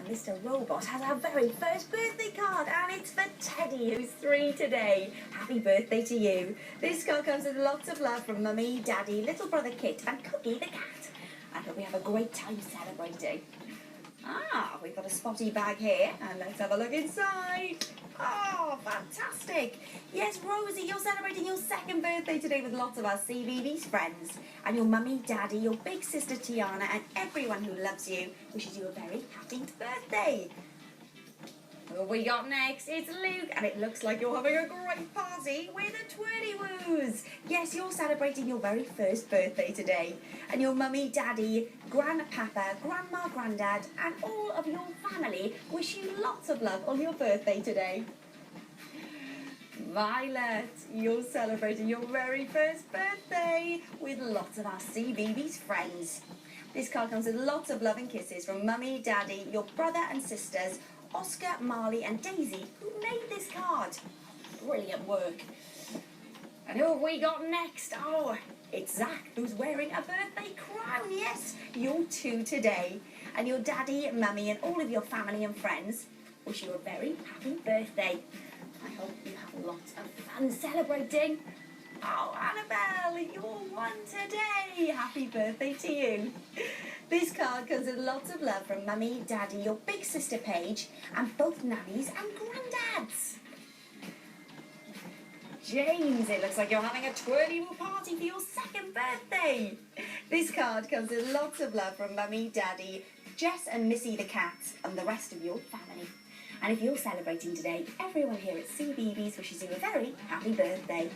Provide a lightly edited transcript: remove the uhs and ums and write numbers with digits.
Mr. Robot has our very first birthday card, and it's for Teddy, who's 3 today. Happy birthday to you. This card comes with lots of love from Mummy, Daddy, little brother Kit, and Cookie the cat. I hope we have a great time celebrating. We've got a spotty bag here, and let's have a look inside. Oh, fantastic. Yes, Rosie, you're celebrating your 2nd birthday today with lots of our CBeebies friends. And your mummy, daddy, your big sister Tiana, and everyone who loves you wishes you a very happy birthday. What we got next? It's Luke, and it looks like you're having a great party with the Twirly-woos. Yes, you're celebrating your very first birthday today. And your mummy, daddy, grandpapa, grandma, granddad, and all of your family wish you lots of love on your birthday today. Violet, you're celebrating your very first birthday with lots of our CBeebies friends. This card comes with lots of love and kisses from mummy, daddy, your brother and sisters, Oscar, Marley and Daisy, who made this card. Brilliant work. And who have we got next? Oh, it's Zach, who's wearing a birthday crown. Yes, you're 2 today. And your daddy, mummy and all of your family and friends wish you a very happy birthday. I hope you have lots of fun celebrating. Oh, Annabelle, you're 1 today. Happy birthday to you. This card comes with lots of love from Mummy, Daddy, your big sister Paige, and both nannies and granddads. James, it looks like you're having a twirly-woo party for your 2nd birthday. This card comes with lots of love from Mummy, Daddy, Jess and Missy the cat, and the rest of your family. And if you're celebrating today, everyone here at CBeebies wishes you a very happy birthday.